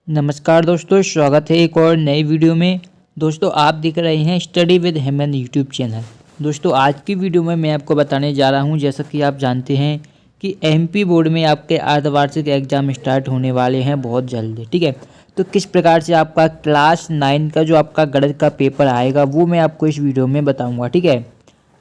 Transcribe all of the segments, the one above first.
नमस्कार दोस्तों, स्वागत है एक और नई वीडियो में। दोस्तों आप देख रहे हैं study with Hemant YouTube channel. दोस्तों आज की वीडियो में मैं आपको बताने जा रहा हूं, जैसा कि आप जानते हैं कि एमपी बोर्ड में आपके अर्धवार्षिक एग्जाम स्टार्ट होने वाले हैं बहुत जल्द। ठीक है, तो किस प्रकार से आपका क्लास 9 का जो आपका गणित का पेपर आएगा वो मैं आपको इस वीडियो में बताऊँगा। ठीक है,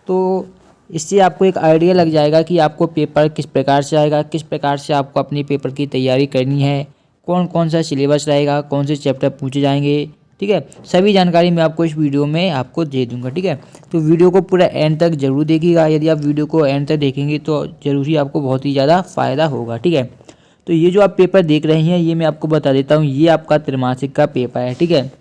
तो इससे आपको एक आइडिया लग जाएगा कि आपको पेपर किस प्रकार से आएगा, किस प्रकार से आपको अपनी पेपर की तैयारी करनी है, कौन कौन सा सिलेबस रहेगा, कौन से चैप्टर पूछे जाएंगे। ठीक है, सभी जानकारी मैं आपको इस वीडियो में आपको दे दूंगा। ठीक है, तो वीडियो को पूरा एंड तक जरूर देखिएगा। यदि आप वीडियो को एंड तक देखेंगे तो जरूर ही आपको बहुत ही ज़्यादा फ़ायदा होगा। ठीक है, तो ये जो आप पेपर देख रहे हैं ये मैं आपको बता देता हूँ, ये आपका त्रैमासिक का पेपर है। ठीक है,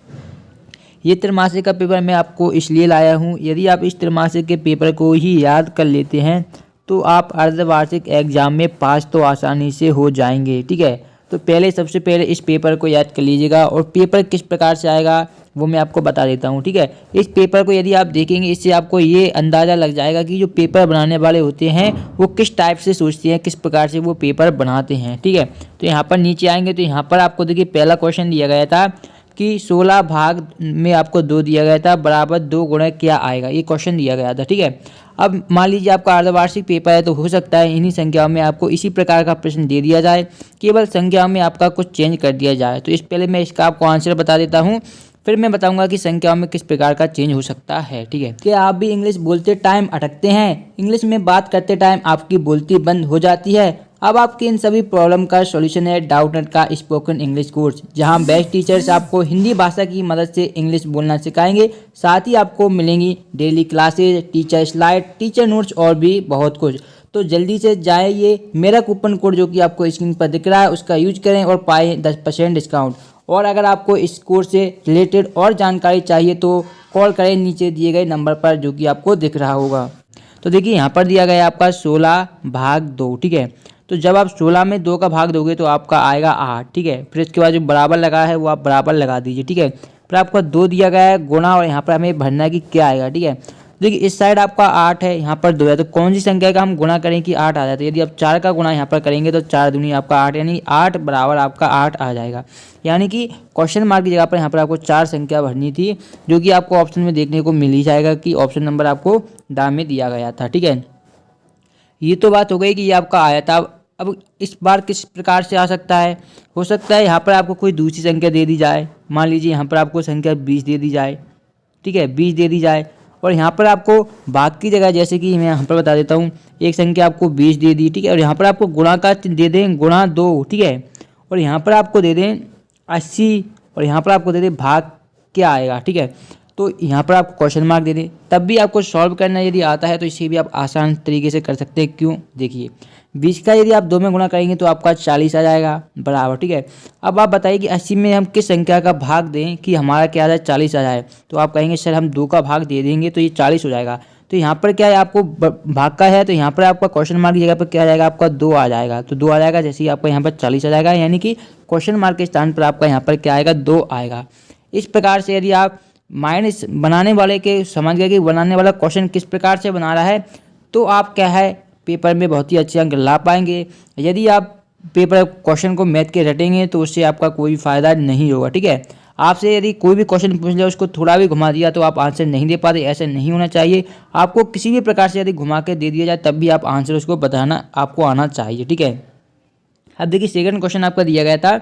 ये त्रैमासिक का पेपर मैं आपको इसलिए लाया हूँ, यदि आप इस त्रैमासिक के पेपर को ही याद कर लेते हैं तो आप अर्धवार्षिक एग्जाम में पास तो आसानी से हो जाएंगे। ठीक है, तो सबसे पहले इस पेपर को याद कर लीजिएगा और पेपर किस प्रकार से आएगा वो मैं आपको बता देता हूँ। ठीक है, इस पेपर को यदि आप देखेंगे इससे आपको ये अंदाज़ा लग जाएगा कि जो पेपर बनाने वाले होते हैं वो किस टाइप से सोचते हैं, किस प्रकार से वो पेपर बनाते हैं। ठीक है, तो यहाँ पर नीचे आएंगे तो यहाँ पर आपको देखिए पहला क्वेश्चन दिया गया था कि 16 भाग में आपको 2 दिया गया था, बराबर 2 गुणा क्या आएगा, ये क्वेश्चन दिया गया था। ठीक है, अब मान लीजिए आपका अर्धवार्षिक पेपर है तो हो सकता है इन्हीं संख्याओं में आपको इसी प्रकार का प्रश्न दे दिया जाए, केवल संख्याओं में आपका कुछ चेंज कर दिया जाए। तो इस पहले मैं इसका आपको आंसर बता देता हूँ, फिर मैं बताऊंगा कि संख्याओं में किस प्रकार का चेंज हो सकता है। ठीक है, क्या आप भी इंग्लिश बोलते टाइम अटकते हैं? इंग्लिश में बात करते टाइम आपकी बोलती बंद हो जाती है? अब आपके इन सभी प्रॉब्लम का सॉल्यूशन है डाउटनेट का स्पोकन इंग्लिश कोर्स, जहां बेस्ट टीचर्स आपको हिंदी भाषा की मदद से इंग्लिश बोलना सिखाएंगे। साथ ही आपको मिलेंगी daily classes, teacher slide, teacher notes और भी बहुत कुछ। तो जल्दी से जाइए, मेरा कूपन कोड जो कि आपको स्क्रीन पर दिख रहा है उसका यूज करें और पाए 10% डिस्काउंट। और अगर आपको इस कोर्स से रिलेटेड और जानकारी चाहिए तो कॉल करें नीचे दिए गए नंबर पर जो कि आपको दिख रहा होगा। तो देखिए यहाँ पर दिया गया आपका 16 भाग 2। ठीक है, तो जब आप 16 में 2 का भाग दोगे तो आपका आएगा 8। ठीक है, फिर इसके बाद जो बराबर लगा है वो आप बराबर लगा दीजिए। ठीक है, फिर आपका 2 दिया गया है गुणा, और यहाँ पर हमें भरना है कि क्या आएगा। ठीक है, देखिए इस साइड आपका 8 है, यहाँ पर 2 है, तो कौन सी संख्या का हम गुणा करें कि 8 आ जाए। तो यदि आप 4 का गुणा यहाँ पर करेंगे तो 4 दूनी आपका 8, यानी 8 बराबर आपका 8 आ जाएगा। यानी कि क्वेश्चन मार्क की जगह पर यहाँ पर आपको 4 संख्या भरनी थी, जो कि आपको ऑप्शन में देखने को मिल ही जाएगा कि ऑप्शन नंबर आपको दाम में दिया गया था। ठीक है, ये तो बात हो गई कि ये आपका आया था। अब इस बार किस प्रकार से आ सकता है? हो सकता है यहाँ पर आपको कोई दूसरी संख्या दे दी जाए। मान लीजिए यहाँ पर आपको संख्या 20 दे दी जाए। ठीक है, 20 दे दी जाए और यहाँ पर आपको भाग की जगह, जैसे कि मैं यहाँ पर बता देता हूँ, एक संख्या आपको 20 दे दी। ठीक है, और यहाँ पर आपको गुणा का दे दें गुणा 2। ठीक है, और यहाँ पर आपको दे दें 80 और यहाँ पर आपको दे दें भाग क्या आएगा। ठीक है, तो यहाँ पर आपको क्वेश्चन मार्क दे दें, तब भी आपको सॉल्व करना यदि आता है तो इसे भी आप आसान तरीके से कर सकते हैं। क्यों? देखिए 20 का यदि आप 2 में गुणा करेंगे तो आपका 40 आ जाएगा बराबर। ठीक है, अब आप बताइए कि 80 में हम किस संख्या का भाग दें कि हमारा क्या आ जाए, 40 आ जाए। तो आप कहेंगे सर हम 2 का भाग दे देंगे तो ये 40 हो जाएगा। तो यहाँ पर क्या है, आपको भाग का है तो यहाँ पर आपका क्वेश्चन मार्क की जगह पर क्या आ जाएगा, आपका 2 आ जाएगा। तो 2 आ जाएगा, जैसे ही आपका यहाँ पर 40 आ जाएगा, यानी कि क्वेश्चन मार्क के स्थान पर आपका यहाँ पर क्या आएगा, 2 आएगा। इस प्रकार से यदि आप माइंड बनाने वाले के समझ गए कि बनाने वाला क्वेश्चन किस प्रकार से बना रहा है तो आप क्या है पेपर में बहुत ही अच्छे अंक ला पाएंगे। यदि आप पेपर क्वेश्चन को मैथ के रटेंगे तो उससे आपका कोई फ़ायदा नहीं होगा। ठीक है, आपसे यदि कोई भी क्वेश्चन पूछ लिया उसको थोड़ा भी घुमा दिया तो आप आंसर नहीं दे पाते, ऐसा नहीं होना चाहिए। आपको किसी भी प्रकार से यदि घुमा के दे दिया जाए तब भी आप आंसर उसको बताना आपको आना चाहिए। ठीक है, अब देखिए सेकंड क्वेश्चन आपका दिया गया था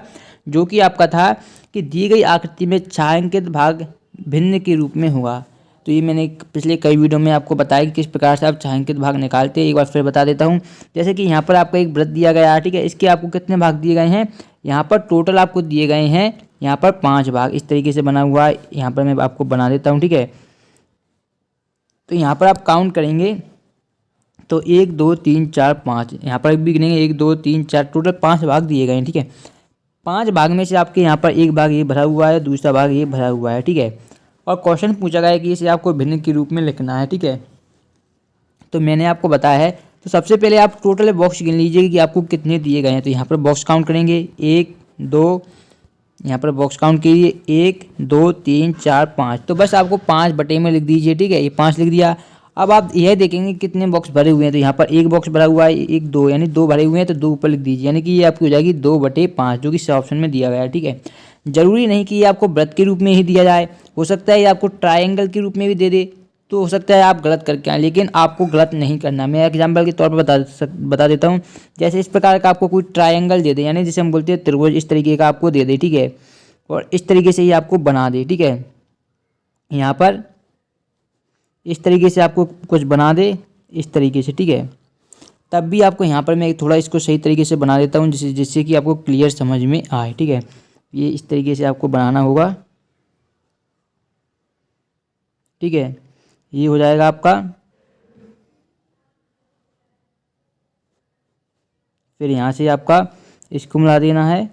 जो कि आपका था कि दी गई आकृति में छायांकित भाग भिन्न के रूप में होगा। तो ये मैंने पिछले कई वीडियो में आपको बताया कि किस प्रकार से आप छायांकित भाग निकालते हैं, एक बार फिर बता देता हूँ। जैसे कि यहाँ पर आपका एक वृत्त दिया गया है। ठीक है, इसके आपको कितने भाग दिए गए हैं, यहाँ पर टोटल आपको दिए गए हैं यहाँ पर 5 भाग। इस तरीके से बना हुआ है, यहाँ पर मैं आपको बना देता हूँ। ठीक है, तो यहाँ पर आप काउंट करेंगे तो 1 2 3 4 5, यहाँ पर भी गिनेंगे 1 2 3 4, टोटल 5 भाग दिए गए हैं। ठीक है, 5 भाग में से आपके यहाँ पर एक भाग ये भरा हुआ है, दूसरा भाग ये भरा हुआ है। ठीक है, और क्वेश्चन पूछा गया है कि इसे आपको भिन्न के रूप में लिखना है। ठीक है, तो मैंने आपको बताया है। तो सबसे पहले आप टोटल बॉक्स गिन लीजिए कि आपको कितने दिए गए हैं। तो यहाँ पर बॉक्स काउंट करेंगे 1 2, यहाँ पर बॉक्स काउंट कीजिए 1 2 3 4 5। तो बस आपको 5 बटे में लिख दीजिए। ठीक है, ये 5 लिख दिया। अब आप यह देखेंगे कितने बॉक्स भरे हुए हैं। तो यहाँ पर एक बॉक्स भरा हुआ है, 1 2, यानी 2 भरे हुए हैं तो 2 ऊपर लिख दीजिए, यानी कि ये आपकी हो जाएगी 2/5 जो कि सी ऑप्शन में दिया गया है। ठीक है, ज़रूरी नहीं कि ये आपको वृत्त के रूप में ही दिया जाए, हो सकता है ये आपको ट्रायंगल के रूप में भी दे दे, तो हो सकता है आप गलत करके आए, लेकिन आपको गलत नहीं करना। मैं एग्जाम्पल के तौर पर बता देता हूँ। जैसे इस प्रकार का आपको कोई ट्रायंगल दे दे, यानी जिसे हम बोलते हैं त्रिभुज, इस तरीके का आपको दे दे, ठीक है, और इस तरीके से ही आपको बना दे, ठीक है, यहाँ पर इस तरीके से आपको कुछ बना दे इस तरीके से, ठीक है, तब भी आपको यहाँ पर मैं थोड़ा इसको सही तरीके से बना देता हूँ जिससे कि आपको क्लियर समझ में आए, ठीक है। ये इस तरीके से आपको बनाना होगा, ठीक है, ये हो जाएगा आपका। फिर यहाँ से आपका इसको मिला देना है,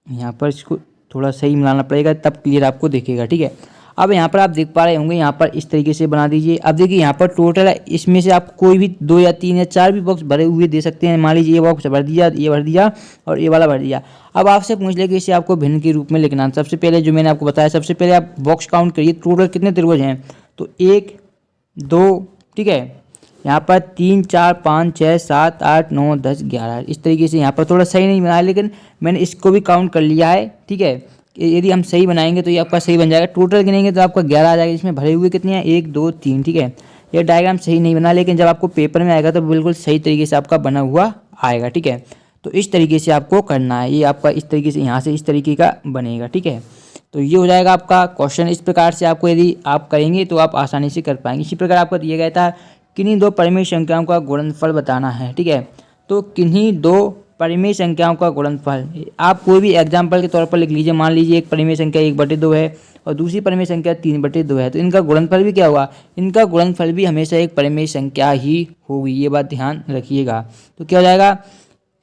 यहाँ पर इसको थोड़ा सही मिलाना पड़ेगा, तब क्लियर आपको दिखेगा, ठीक है। अब यहाँ पर आप देख पा रहे होंगे, यहाँ पर इस तरीके से बना दीजिए। अब देखिए यहाँ पर टोटल है, इसमें से आप कोई भी 2 या 3 या 4 भी बॉक्स भरे हुए दे सकते हैं। मान लीजिए ये बॉक्स भर दिया, ये भर दिया और ये वाला भर दिया। अब आपसे पूछ ले कि इसे आपको भिन्न के रूप में लिखना है। सबसे पहले जो मैंने आपको बताया, सबसे पहले आप बॉक्स काउंट करिए, टोटल कितने त्रिभुज हैं, तो 1 2, ठीक है, यहाँ पर 3 4 5 6 7 8 9 10 11, इस तरीके से। यहाँ पर थोड़ा सही नहीं बनाया, लेकिन मैंने इसको भी काउंट कर लिया है, ठीक है। यदि हम सही बनाएंगे तो ये आपका सही बन जाएगा। टोटल गिनेंगे तो आपका 11 आ जाएगा। इसमें भरे हुए कितने हैं, 1 2 3, ठीक है। ये डायग्राम सही नहीं बना, लेकिन जब आपको पेपर में आएगा तो बिल्कुल सही तरीके से आपका बना हुआ आएगा, ठीक है। तो इस तरीके से आपको करना है, ये आपका इस तरीके से यहाँ से इस तरीके का बनेगा, ठीक है। तो ये हो जाएगा आपका क्वेश्चन। इस प्रकार से आपको यदि आप करेंगे तो आप आसानी से कर पाएंगे। इसी प्रकार आपको दिया गया था किन्हीं 2 परिमेय संख्याओं का गुणनफल बताना है, ठीक है। तो किन्हीं 2 परिमेय संख्याओं का गुणनफल आप कोई भी एग्जाम्पल के तौर पर लिख लीजिए। मान लीजिए एक परिमेय संख्या 1/2 है और दूसरी परिमेय संख्या 3/2 है, तो इनका गुणनफल भी क्या होगा, इनका गुणनफल भी हमेशा एक परिमेय संख्या ही होगी, ये बात ध्यान रखिएगा। तो क्या हो जाएगा,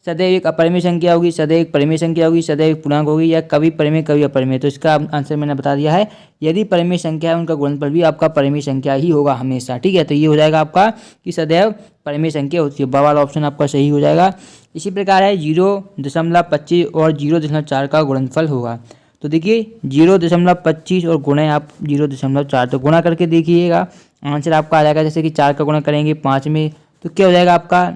सदैव एक अपरिमेय संख्या होगी, सदैव एक परिमेय संख्या होगी, सदैव एक पूर्णांक होगी, या कभी परिमेय कभी अपरिमेय। तो इसका आंसर मैंने बता दिया है, यदि परिमेय संख्या है उनका गुणनफल भी आपका परिमेय संख्या ही होगा हमेशा, ठीक है। तो ये हो जाएगा आपका कि सदैव परिमेय संख्या होती है, वाला ऑप्शन आपका सही हो जाएगा। इसी प्रकार है 0.25 और 0.4 का गुणनफल होगा। तो देखिए 0.25 और गुणे आप 0.4, तो गुणा करके देखिएगा, आंसर आपका आ जाएगा। जैसे कि 4 का गुणा करेंगे 5 में, तो क्या हो जाएगा आपका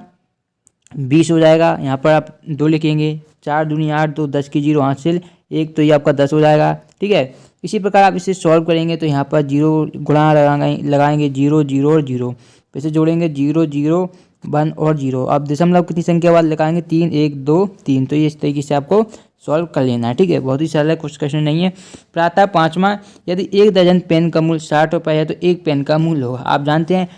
20 हो जाएगा। यहाँ पर आप 2 लिखेंगे, 4 दूनी 8, तो 10 की 0 हासिल 1, तो ये आपका 10 हो जाएगा, ठीक है। इसी प्रकार आप इसे सॉल्व करेंगे तो यहाँ पर 0 गुणा लगाएंगे 0 0 और 0, फिर से जोड़ेंगे 0 0 1 और 0। अब दशमलव कितनी संख्या बाद लगाएंगे 3 1 2 3, तो ये इस तरीके से आपको सॉल्व कर लेना है, ठीक है। बहुत ही सरल है, कुछ क्वेश्चन नहीं है। प्रातः 5वां, यदि 1 दर्जन पेन का मूल्य 60 रुपये है तो 1 पेन का मूल्य होगा। आप जानते हैं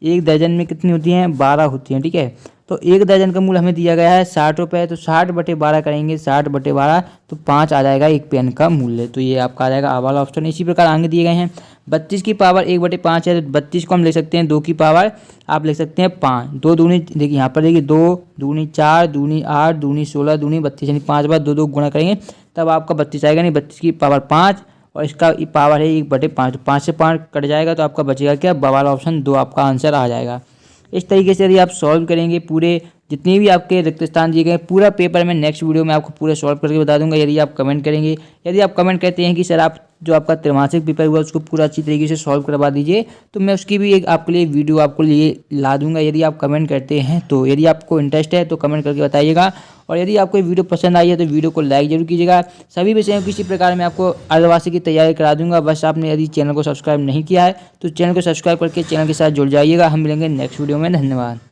1 दर्जन में कितनी होती हैं, 12 होती हैं, ठीक है। तो 1 दर्जन का मूल्य हमें दिया गया है 60 रुपये, तो 60/12 करेंगे, 60/12, तो 5 आ जाएगा 1 पेन का मूल्य। तो ये आपका आ जाएगा आ वाला ऑप्शन। इसी प्रकार आगे दिए गए हैं 32 की पावर 1/5 है, तो 32 को हम लिख सकते हैं 2 की पावर आप लिख सकते हैं 5। 2 दूनी, देखिए यहाँ पर देखिए 2 दूनी 4 दूनी 8 दूनी 16 दूनी 32, यानी 5 बार 2 2 गुणा करेंगे तब आपका 32 आएगा, नहीं 32 की पावर 5 और इसका पावर है 1/5, तो 5 से 5 कट जाएगा, तो आपका बचेगा क्या, वाला ऑप्शन 2 आपका आंसर आ जाएगा। इस तरीके से यदि आप सॉल्व करेंगे पूरे जितने भी आपके रिक्त स्थान दिए गए, पूरा पेपर में नेक्स्ट वीडियो में आपको पूरा सॉल्व करके बता दूंगा। यदि आप कमेंट करेंगे, यदि आप कमेंट करते हैं कि सर आप जो आपका त्रैमासिक पेपर हुआ उसको पूरा अच्छी तरीके से सॉल्व करवा दीजिए, तो मैं उसकी भी एक आपके लिए वीडियो आपको लिए ला दूंगा। यदि आप कमेंट करते हैं तो, यदि आपको इंटरेस्ट है तो कमेंट करके बताइएगा। और यदि आपको वीडियो पसंद आई है तो वीडियो को लाइक जरूर कीजिएगा। सभी विषयों किसी प्रकार में आपको अर्धवार्षिक की तैयारी करा दूंगा। बस आपने यदि चैनल को सब्सक्राइब नहीं किया है तो चैनल को सब्सक्राइब करके चैनल के साथ जुड़ जाइएगा। हम मिलेंगे नेक्स्ट वीडियो में। धन्यवाद।